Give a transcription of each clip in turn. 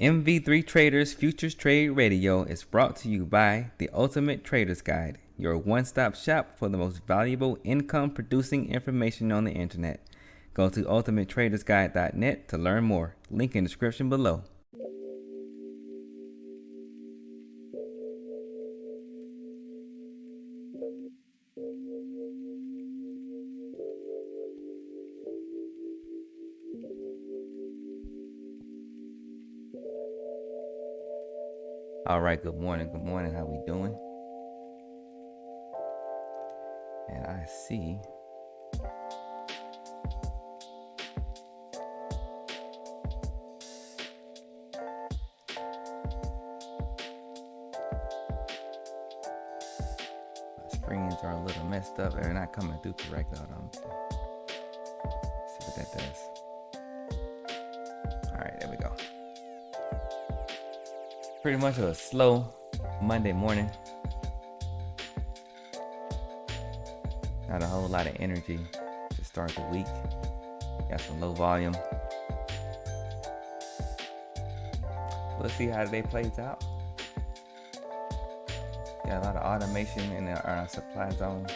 MV3 Traders Futures Trade Radio is brought to you by The Ultimate Trader's Guide, your one-stop shop for the most valuable income-producing information on the internet. Go to ultimatetradersguide.net to learn more. Link in the description below. All right, good morning, how we doing? And I see my screens are a little messed up. They're not coming through correctly. Hold on. See what that does. All right, there we go. Pretty much a slow Monday morning. Not a whole lot of energy to start the week. Got some low volume. Let's see how the day plays out. Got a lot of automation in our supply zone.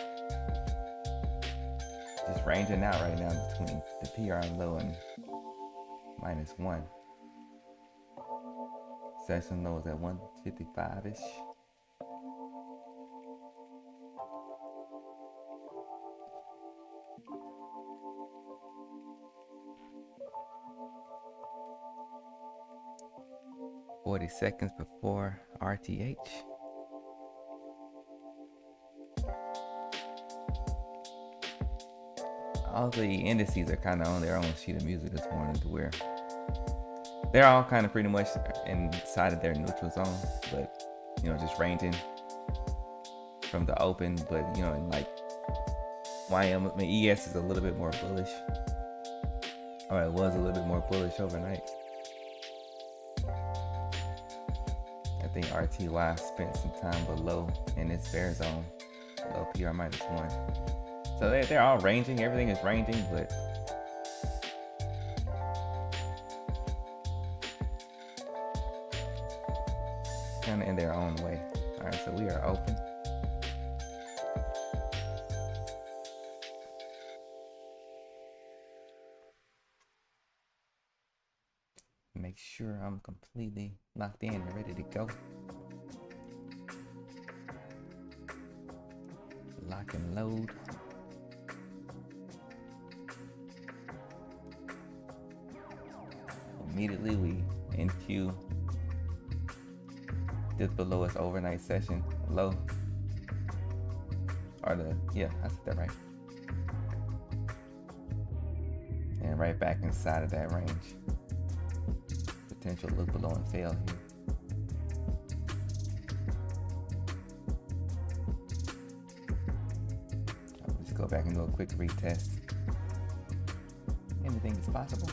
Just ranging out right now between the PR low and -1. Session low is at 155-ish. "40 seconds before RTH. All the indices are kind of on their own sheet of music this morning, to where they're all kind of pretty much inside of their neutral zone, but just ranging from the open. But like ES is a little bit more bullish, or it was a little bit more bullish overnight. I think RTY spent some time below in its bear zone, below PR -1. So they're all ranging. Everything is ranging, but kind of in their own way. All right, so we are open. Make sure I'm completely locked in and ready to go. Lock and load. Immediately we NQ dipped below its overnight session low. I said that right. And right back inside of that range. Potential look below and fail here. I'll just go back and do a quick retest. Anything is possible.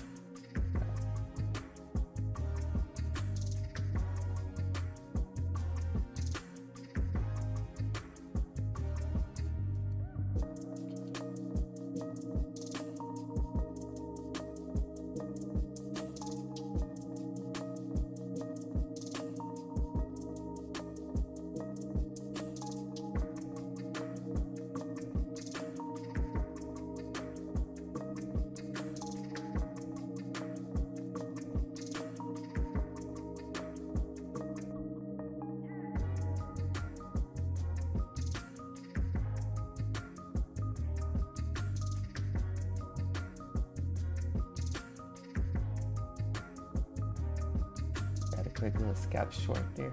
Quick little scalp short there.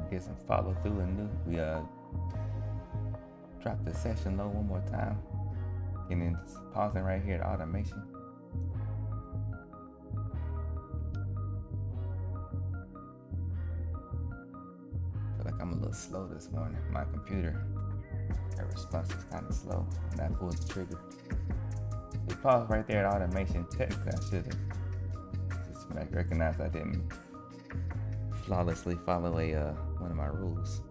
Get some follow through and we drop the session low one more time. And then pausing right here at automation. little slow this morning. My computer, that response is kind of slow when I pulled the trigger. We paused right there at automation. Technically, I should have just recognized I didn't flawlessly follow one of my rules.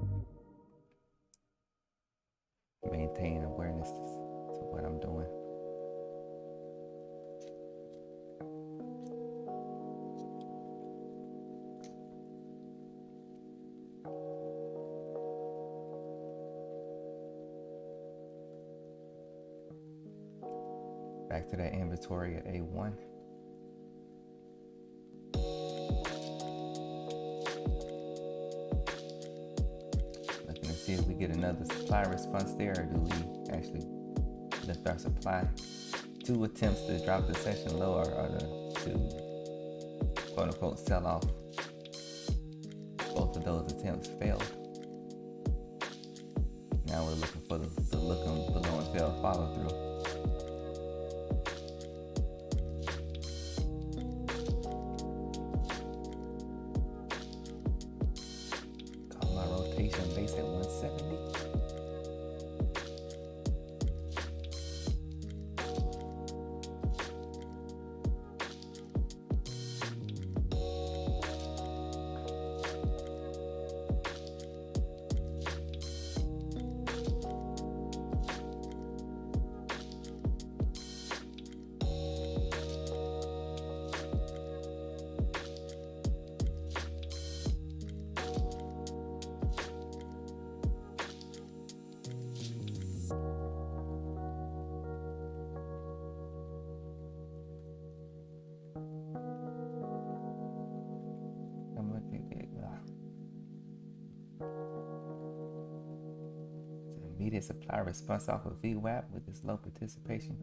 Maintain awareness to what I'm doing. Back to that inventory at A1. Looking to see if we get another supply response there, or do we actually lift our supply? 2 attempts to drop the session low are to quote unquote sell off. Both of those attempts failed. Now we're looking for the look on below and fail follow through. Base at 170. Immediate supply response off of VWAP with this low participation.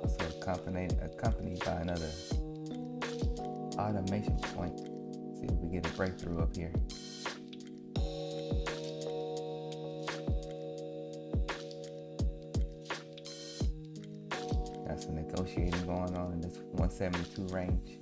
Also accompanied by another automation point. See if we get a breakthrough up here. Got some negotiating going on in this 172 range.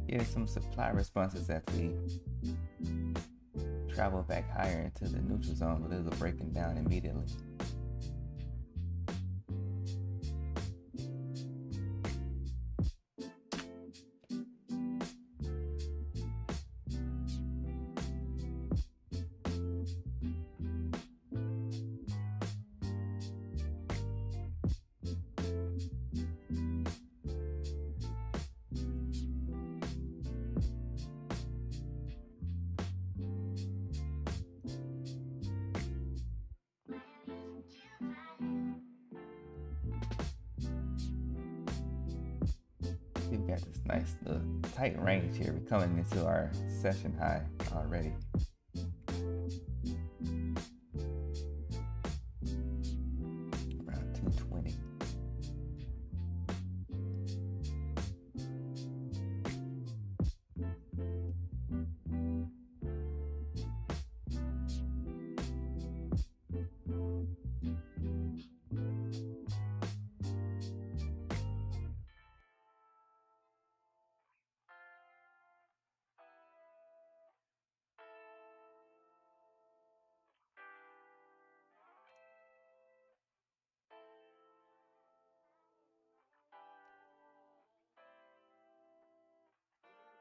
Getting some supply responses as we travel back higher into the neutral zone, but those are breaking down immediately. We've got this nice little tight range here. We're coming into our session high already. Around 220.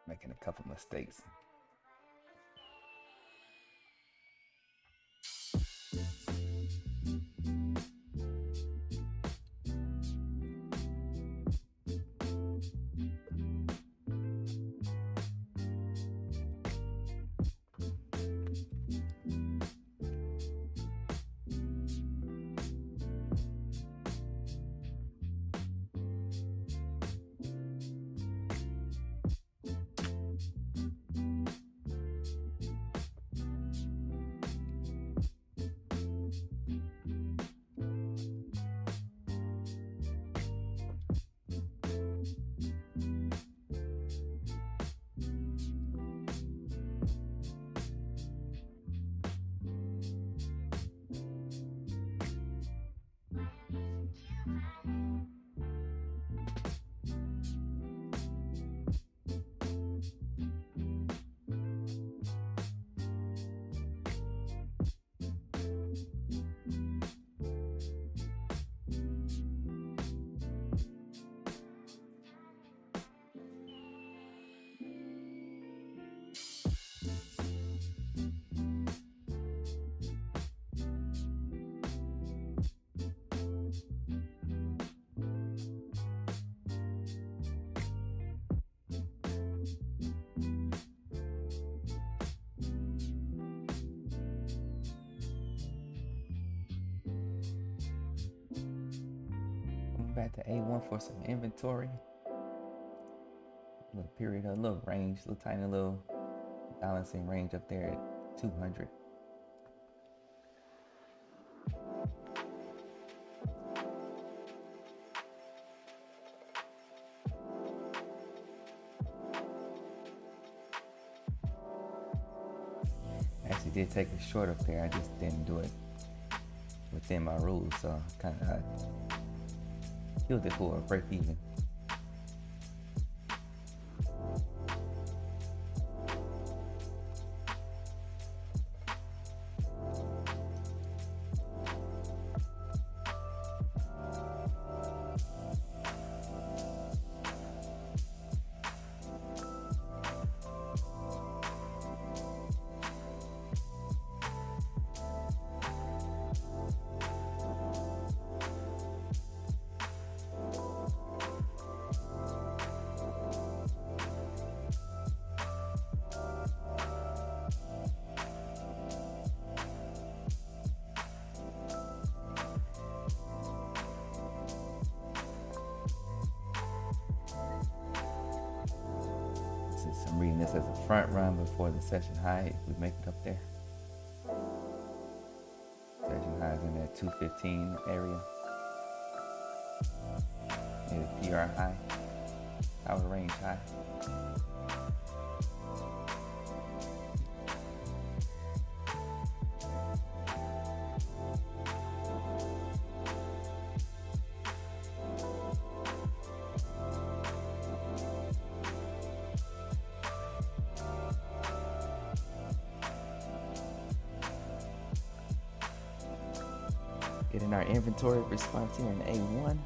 making a couple mistakes. Back to A1 for some inventory. Little period, a little range, little tiny little balancing range up there at 200. Actually did take a short up there, I just didn't do it within my rules, so kind of killed it for a break even. I'm reading this as a front run before the session high, if we make it up there. Session high is in that 215 area. Maybe PR high, power range high. Getting our inventory response here in A1.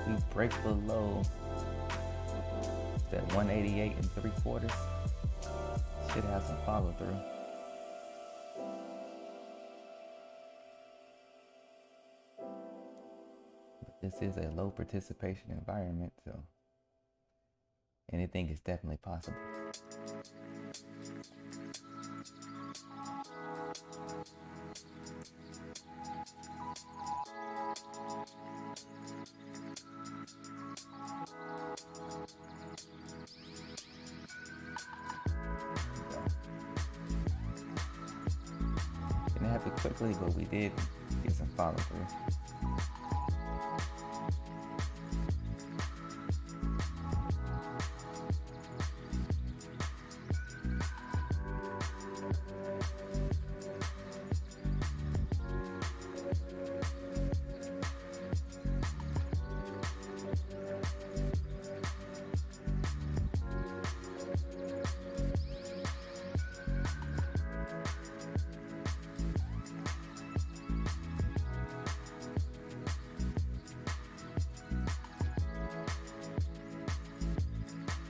We break below that 188 3/4. Should have some follow through. But this is a low participation environment, so anything is definitely possible. Didn't happen quickly, but we did get some follow through.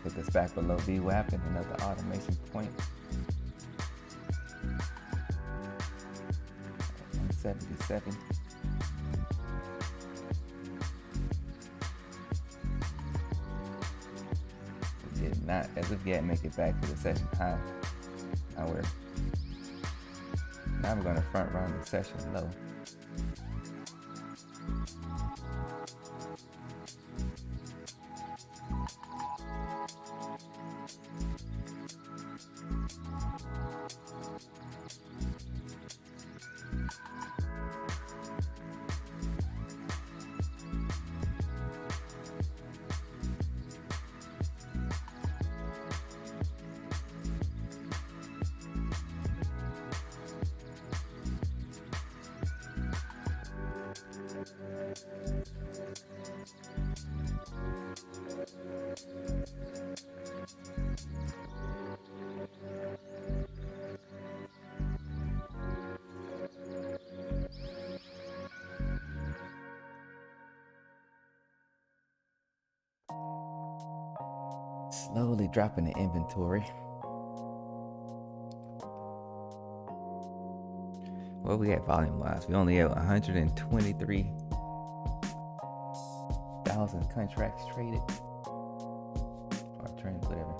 Took us back below VWAP and another automation point. 177. We did not, as of yet, make it back to the session high. Now we're going to front run the session low. Slowly dropping the inventory. Well, we had volume wise. We only have 123,000 contracts traded. Or traded, whatever.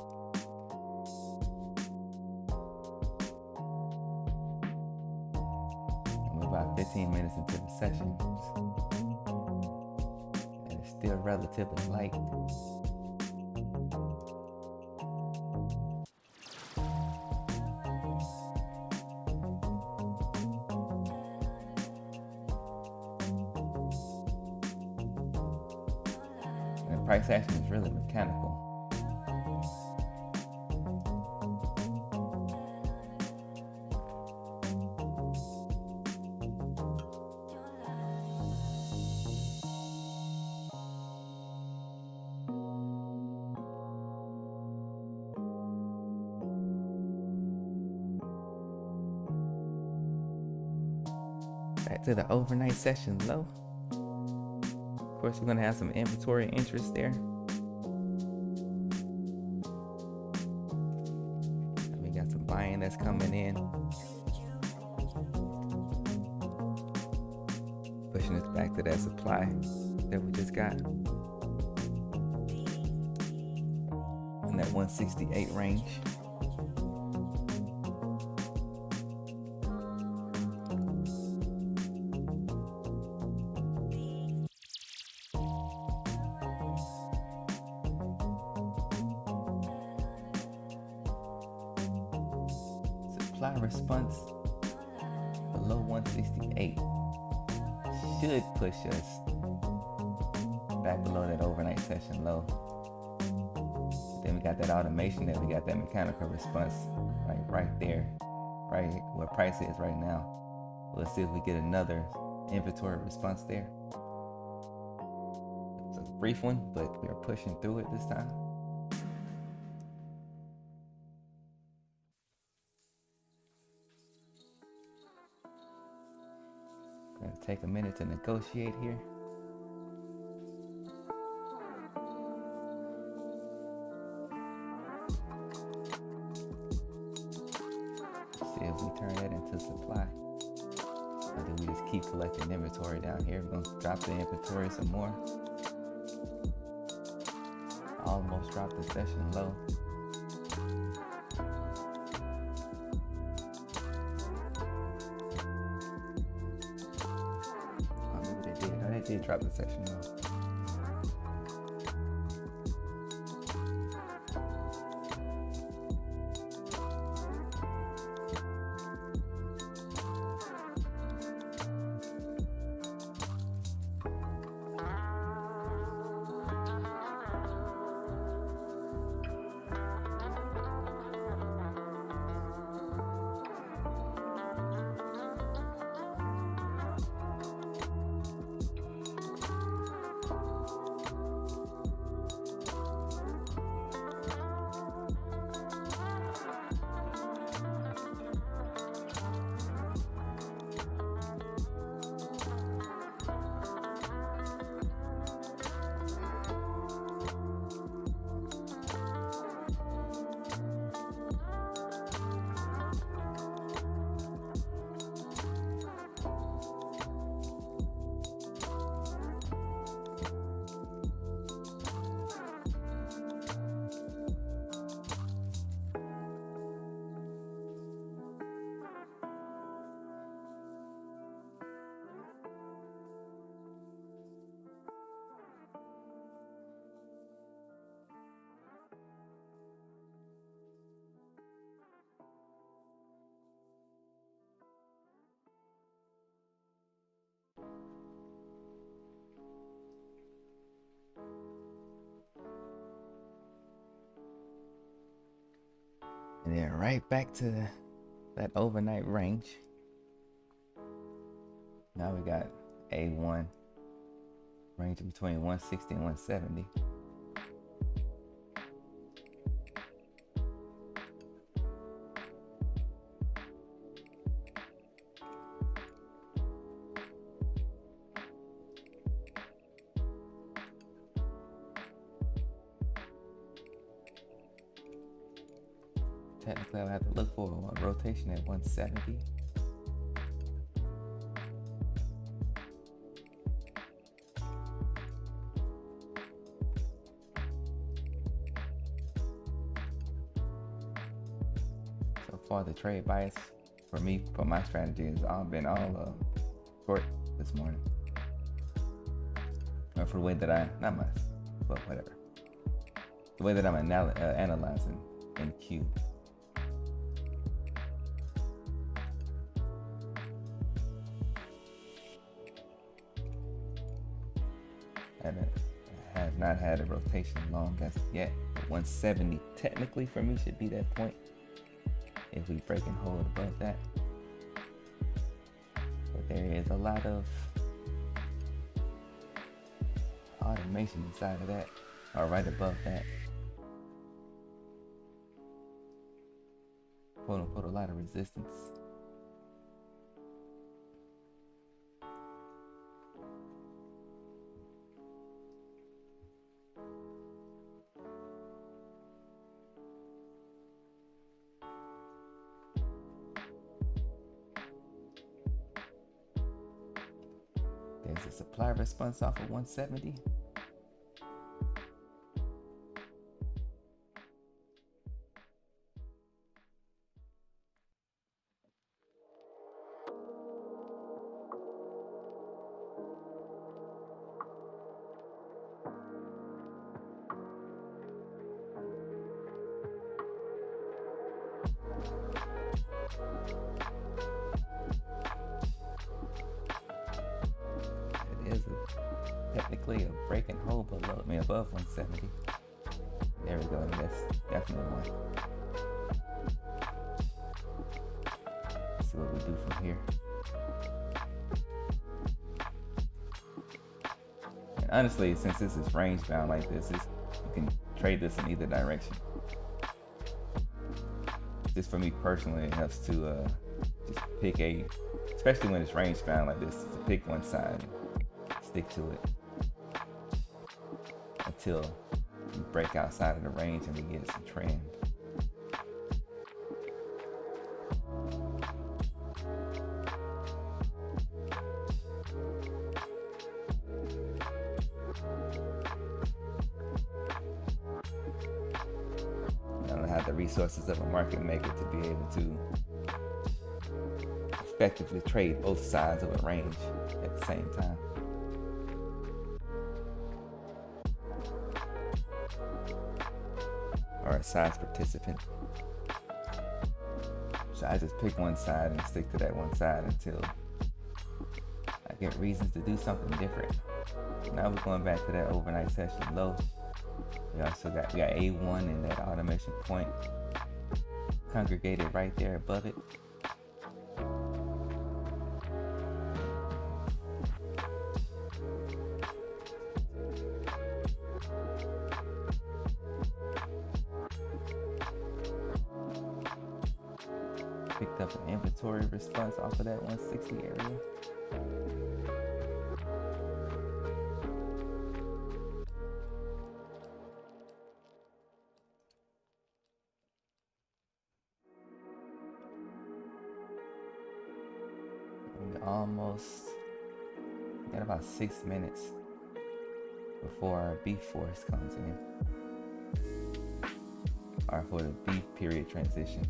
And we're about 15 minutes into the session. And it's still relatively light. Price action is really mechanical. Back to the overnight session low. Of course, we're going to have some inventory interest there. And we got some buying that's coming in. Pushing us back to that supply that we just got. In that 168 range. Response below 168 should push us back below that overnight session low. Then we got that automation, that we got that mechanical response right there, right where price is right now. Let's see if we get another inventory response there. It's a brief one, but we're pushing through it this time. Gonna take a minute to negotiate here. See if we turn that into supply. Or do we just keep collecting inventory down here? We're gonna drop the inventory some more. Almost dropped the session low. Did drop the session low. And then right back to that overnight range. Now we got A1 ranging between 160 and 170. Technically, I have to look for a rotation at 170. So far, the trade bias for me, for my strategy, has been all short this morning. Or for the way that but whatever. The way that I'm analyzing NQ. I have not had a rotation long as yet. 170 technically for me should be that point if we break and hold above that. But there is a lot of automation inside of that, or right above that. Quote unquote, a lot of resistance. There's a supply response off of 170. Technically a break and hold above 170. There we go, and that's definitely one. Let's see what we do from here. And honestly, since this is range bound like this, you can trade this in either direction. Just for me personally, it helps to just pick especially when it's range bound like this, to pick one side, stick to it until we break outside of the range and we get some trend. I don't have the resources of a market maker to be able to effectively trade both sides of a range at the same time. Or a size participant. So I just pick one side and stick to that one side until I get reasons to do something different. Now we're going back to that overnight session low. We got A1 and that automation point congregated right there above it. Picked up an inventory response off of that 160 area. We almost got about 6 minutes before our beef force comes in, or for the beef period transition.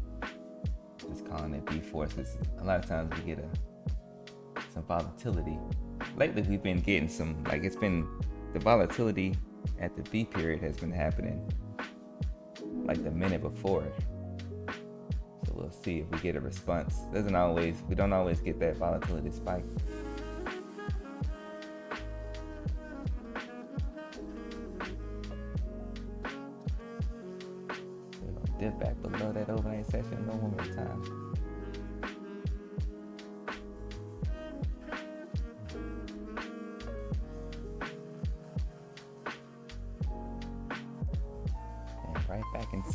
Just calling it beef forces. A lot of times we get some volatility. Lately we've been getting the volatility at the B period has been happening like the minute before. So we'll see if we get a response. We don't always get that volatility spike. We're gonna dip back below that overnight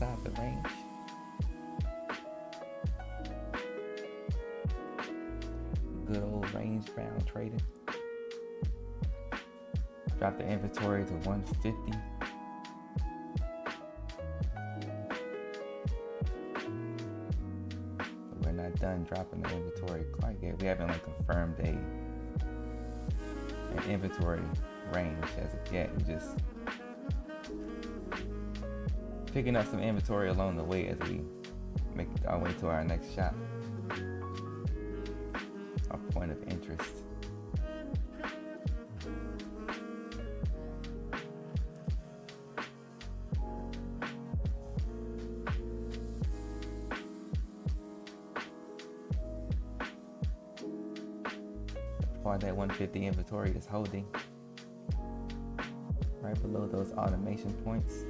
inside the range. Good old range bound trading. Drop the inventory to 150. But we're not done dropping the inventory quite yet. We haven't like confirmed an inventory range as of yet. We're just picking up some inventory along the way as we make our way to our next shop. Our point of interest. That 150 inventory is holding right below those automation points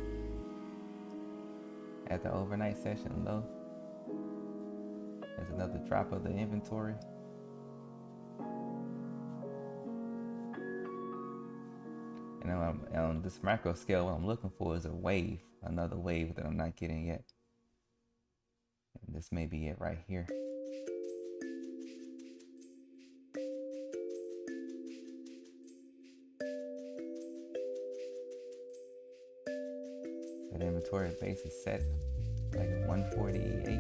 at the overnight session low. There's another drop of the inventory. And on this macro scale, what I'm looking for is a wave, another wave that I'm not getting yet. And this may be it right here. That inventory base is set like 148.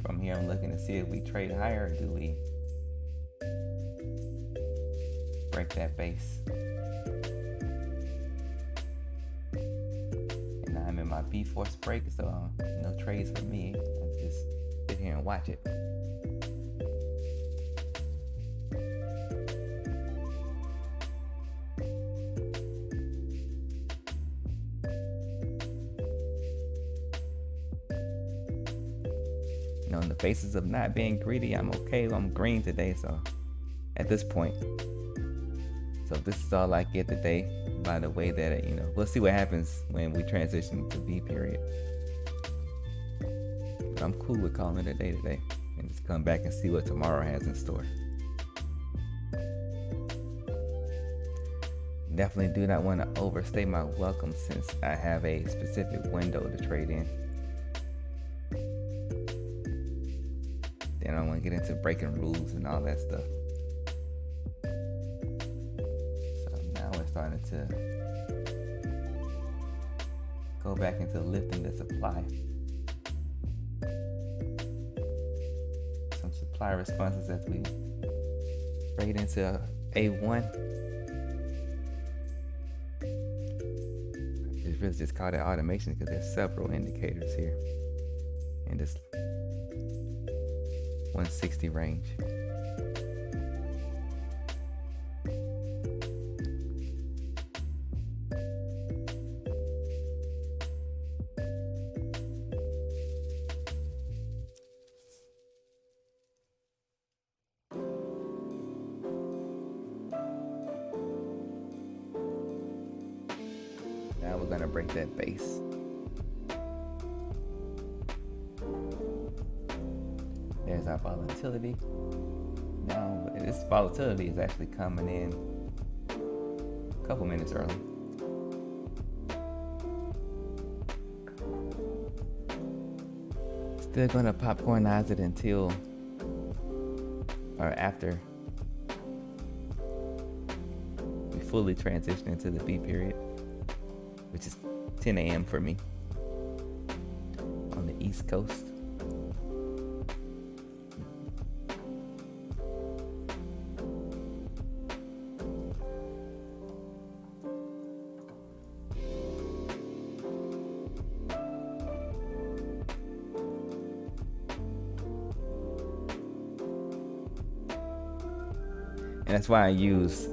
From here, I'm looking to see if we trade higher or do we break that base. And now I'm in my B-force break, so no trades for me. I'll just sit here and watch it. On the basis of not being greedy, I'm okay. I'm green today, so at this point. So this is all I get today. By the way that we'll see what happens when we transition to B period. But I'm cool with calling it a day today and just come back and see what tomorrow has in store. Definitely do not want to overstay my welcome since I have a specific window to trade in. Then I don't want to get into breaking rules and all that stuff. So now we're starting to go back into lifting the supply. Some supply responses as we trade into A1. It's really just called it automation because there's several indicators here in this 160 range. Now we're going to break that base. There's our volatility. Now this volatility is actually coming in a couple minutes early. Still gonna popcornize it until or after we fully transition into the B period, which is 10 a.m. for me on the East Coast. And that's why I use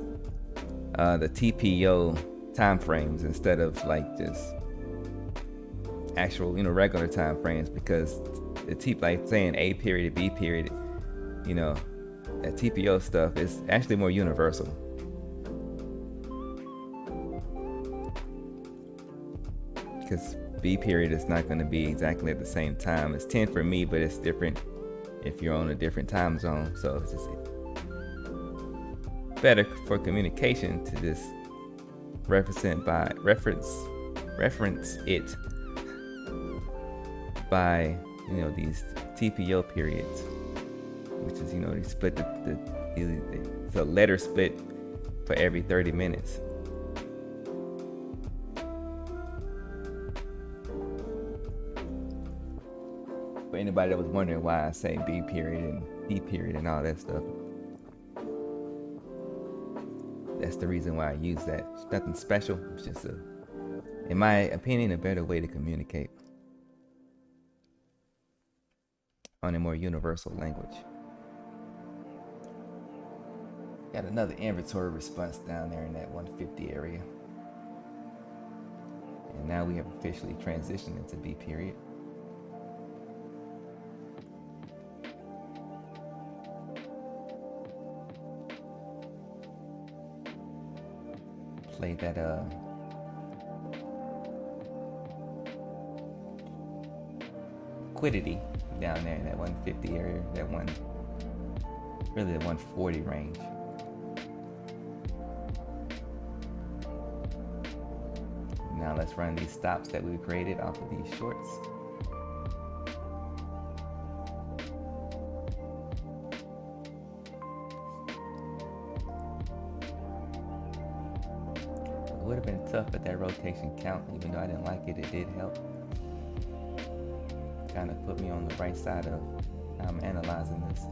the TPO time frames instead of like just actual, regular time frames, because the like saying A period, B period, that TPO stuff is actually more universal. Because B period is not going to be exactly at the same time. It's 10 for me, but it's different if you're on a different time zone. So it's just better for communication to just reference it by these TPO periods, which is they split the letter split for every 30 minutes. For anybody that was wondering why I say B period and D period and all that stuff, that's the reason why I use that. It's nothing special. It's just in my opinion, a better way to communicate on a more universal language. Got another inventory response down there in that 150 area. And now we have officially transitioned into B period. Play that liquidity down there in that 150 area, really the 140 range. Now let's run these stops that we created off of these shorts. It would have been tough at that rotation count, even though I didn't like it, it did help. Kind of put me on the right side of how I'm analyzing this.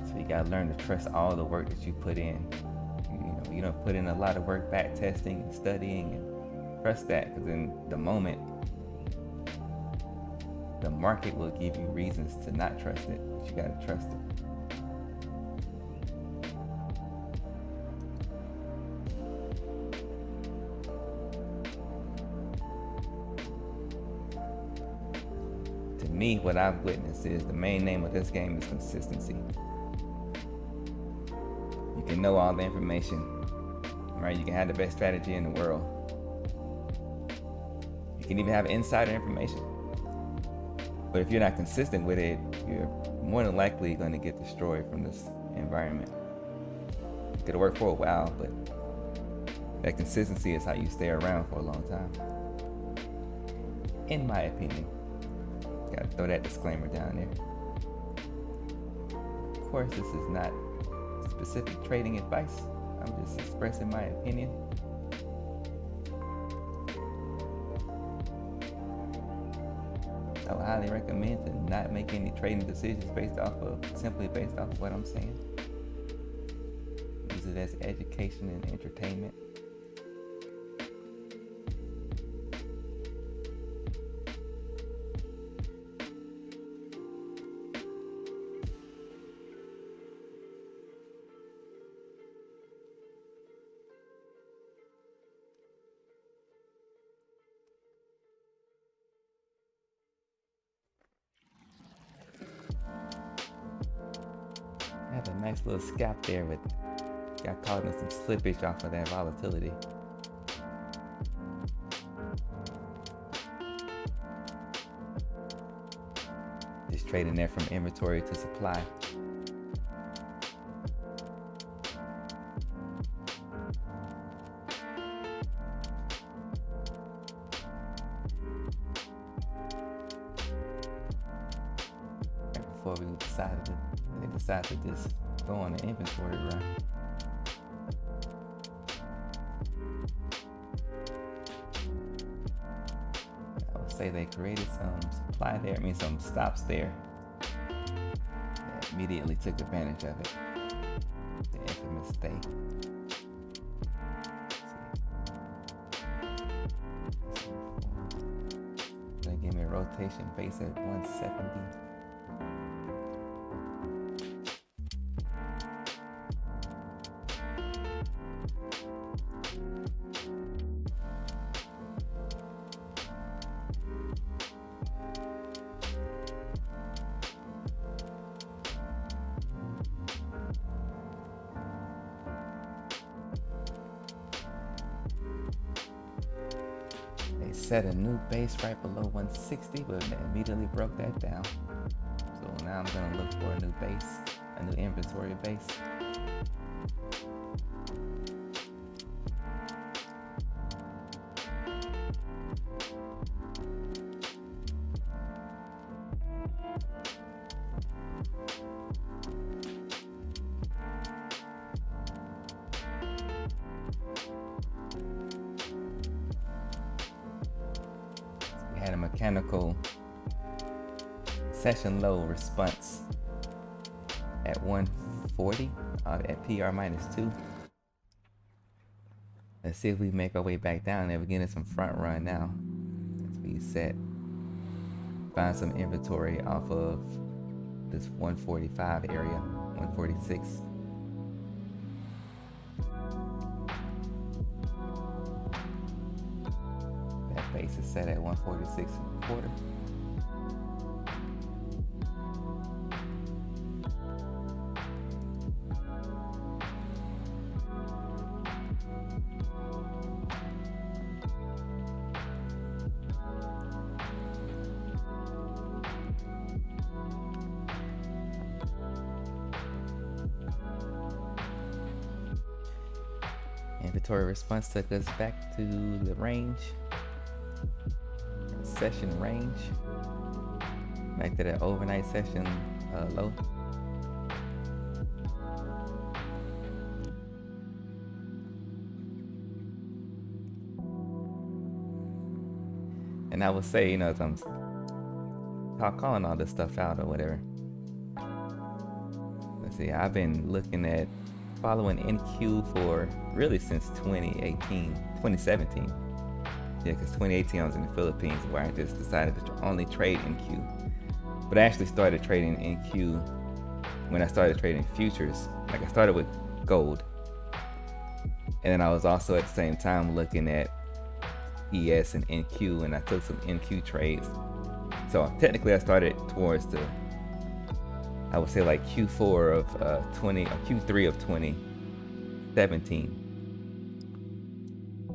So you gotta learn to trust all the work that you put in. You don't put in a lot of work back testing and studying, and trust that, because in the moment, the market will give you reasons to not trust it, but you gotta trust it. To me, what I've witnessed is the main name of this game is consistency. You can know all the information, right? You can have the best strategy in the world. You can even have insider information. But if you're not consistent with it, you're more than likely going to get destroyed from this environment. It'll work for a while, but that consistency is how you stay around for a long time. In my opinion. Gotta throw that disclaimer down there. Of course, this is not specific trading advice. I'm just expressing my opinion. I would highly recommend to not make any trading decisions simply based off of what I'm saying. Use it as education and entertainment. Had a nice little scalp there, but got caught in some slippage off of that volatility. Just trading there from inventory to supply. Before we decided to just go on an inventory run. I would say they created some supply there, some stops there. That immediately took advantage of it. The infamous stay. They gave me a rotation base at 170. Set a new base right below 160, but immediately broke that down. So now I'm gonna look for a new base, a new inventory base. mechanical session low response at 140 at PR -2. Let's see if we make our way back down there. We're getting some front run now. Let's be set. Find some inventory off of this 145 area, 146. That base is set at 146.25. Inventory response took us back to the range, session range, back to that overnight session low. And I would say, as I'm calling all this stuff out or whatever, let's see, I've been looking at following NQ for really since 2017. Yeah, because 2018 I was in the Philippines where I just decided to only trade NQ. But I actually started trading NQ when I started trading futures. Like I started with gold. And then I was also at the same time looking at ES and NQ, and I took some NQ trades. So technically I started towards the, I would say like Q4 of Q3 of 2017.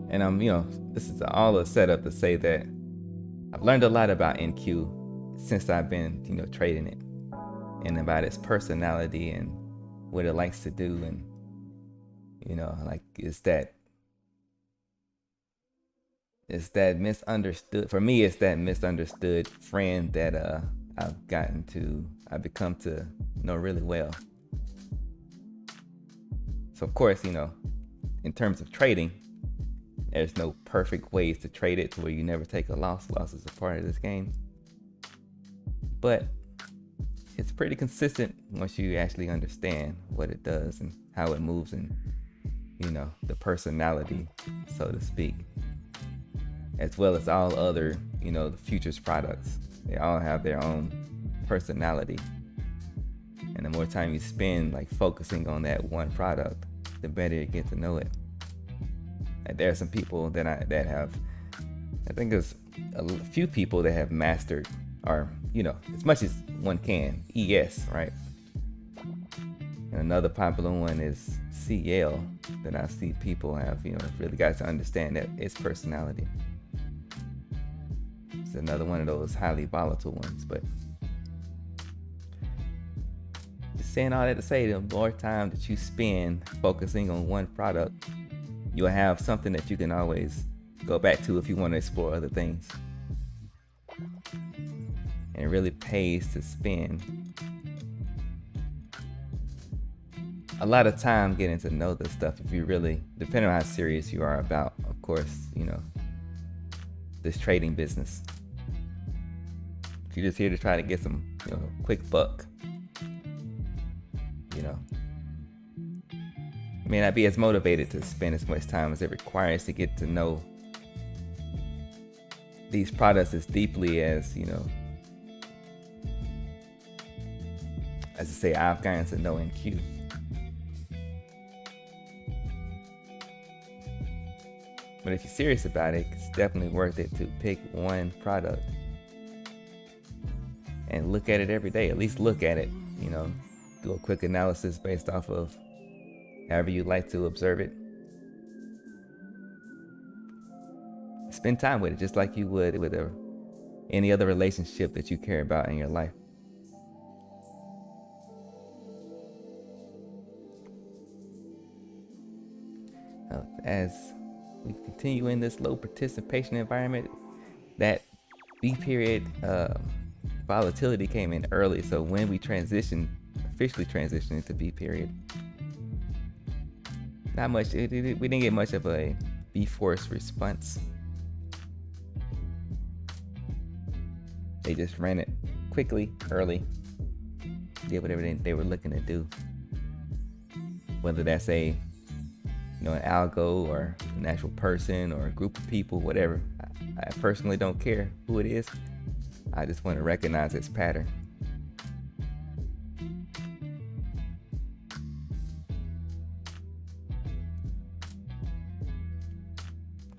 And this is all a setup to say that I've learned a lot about NQ since I've been, trading it, and about its personality and what it likes to do. And, it's that misunderstood, for me, it's that misunderstood friend that I've become to know really well. So of course, in terms of trading, there's no perfect ways to trade it to where you never take a loss. Loss is a part of this game. But it's pretty consistent once you actually understand what it does and how it moves and, the personality, so to speak, as well as all other, the futures products. They all have their own personality. And the more time you spend focusing on that one product, the better you get to know it. And there are some people that have, I think there's a few people that have mastered, or as much as one can, ES, right? And another popular one is CL that I see people have, really got to understand that its personality. It's another one of those highly volatile ones. But just saying all that to say, the more time that you spend focusing on one product, you'll have something that you can always go back to if you want to explore other things. And it really pays to spend a lot of time getting to know this stuff if you really, depending on how serious you are about, of course, this trading business. If you're just here to try to get some, quick buck, may not be as motivated to spend as much time as it requires to get to know these products as deeply as, as I say, I've gotten to know NQ. But if you're serious about it, it's definitely worth it to pick one product and look at it every day. At least look at it, do a quick analysis based off of however you like to observe it. Spend time with it just like you would with any other relationship that you care about in your life. As we continue in this low participation environment, that B period volatility came in early. So when we officially transitioned into B period, not much, we didn't get much of a B force response. They just ran it quickly, early, did whatever they were looking to do. Whether that's an algo or an actual person or a group of people, whatever. I personally don't care who it is. I just want to recognize its pattern.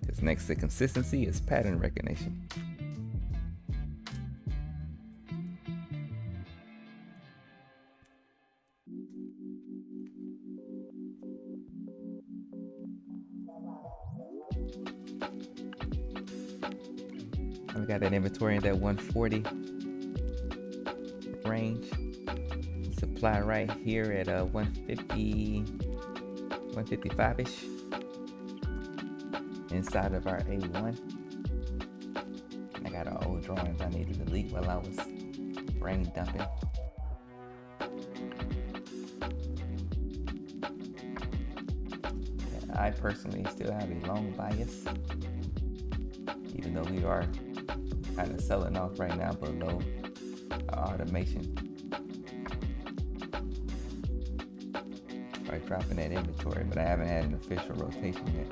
Because next to consistency is pattern recognition. We got that inventory in that 140 range. Supply right here at 150, 155-ish. Inside of our A1. I got an old drawings I need to delete while I was brain dumping. I personally still have a long bias, even though we are kind of selling off right now below our automation. Right, dropping that inventory, but I haven't had an official rotation yet.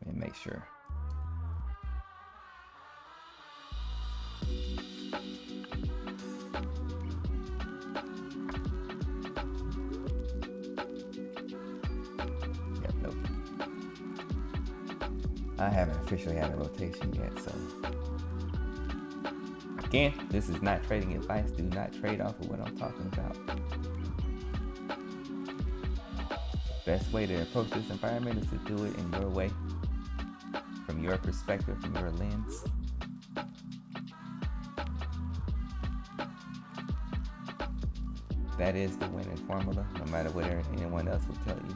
Let me make sure. Yep, nope. I haven't officially had a rotation yet, so again, this is not trading advice. Do not trade off of what I'm talking about. Best way to approach this environment is to do it in your way, from your perspective, from your lens. That is the winning formula, no matter what anyone else will tell you.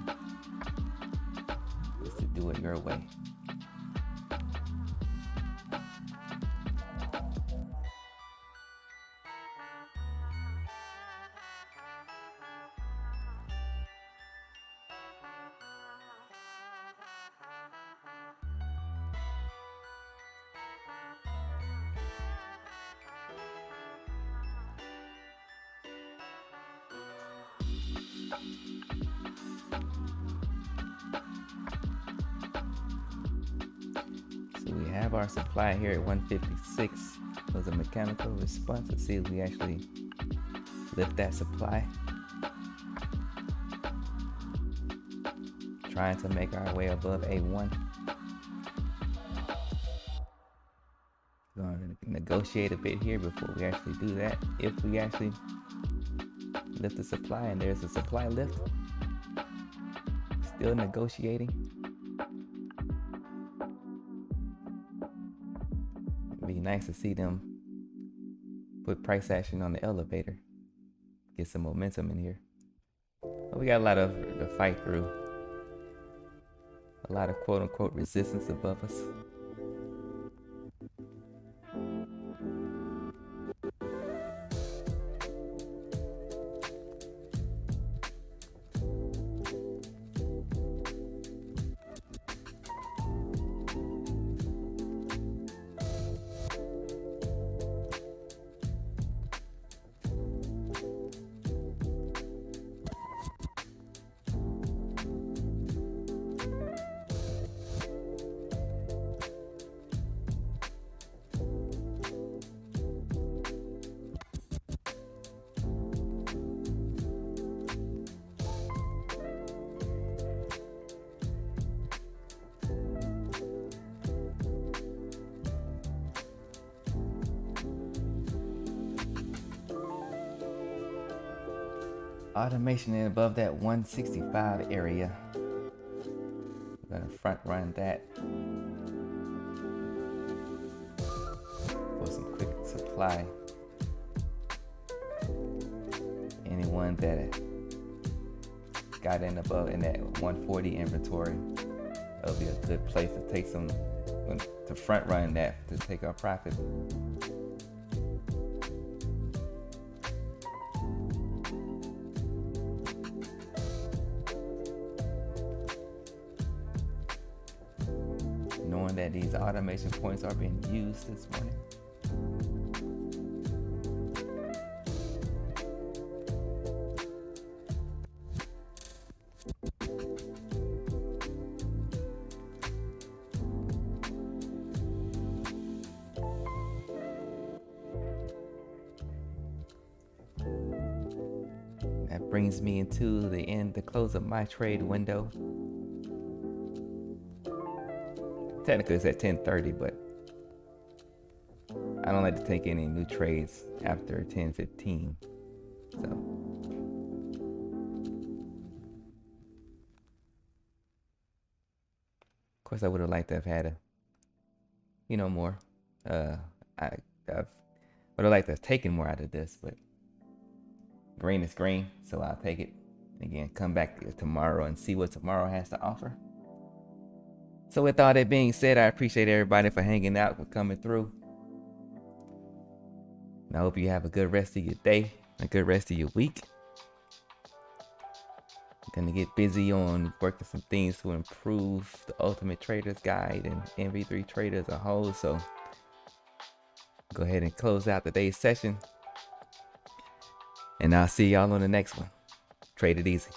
Is to do it your way. So we have our supply here at 156. It was a mechanical response. Let's see if we actually lift that supply. Trying to make our way above A1. Going to negotiate a bit here before we actually do that. If we actually lift the supply, and there's a supply lift. Still negotiating. It'd be nice to see them put price action on the elevator. Get some momentum in here. But we got a lot of to fight through. A lot of quote unquote resistance above us. Automation in above that 165 area. We're gonna front run that for some quick supply. Anyone that got in above in that 140 inventory, that'll be a good place to take some, to front run that, to take our profit. Knowing that these automation points are being used this morning. That brings me into the close of my trade window. Technically it's at 10:30, but I don't like to take any new trades after 10:15. So of course I would have liked to have had more. I would have liked to have taken more out of this, but green is green, so I'll take it. Again, come back tomorrow and see what tomorrow has to offer. So with all that being said, I appreciate everybody for hanging out, for coming through. And I hope you have a good rest of your day, a good rest of your week. I'm gonna get busy on working some things to improve the Ultimate Trader's Guide and NV3 Trader as a whole. So go ahead and close out today's session. And I'll see y'all on the next one. Trade it easy.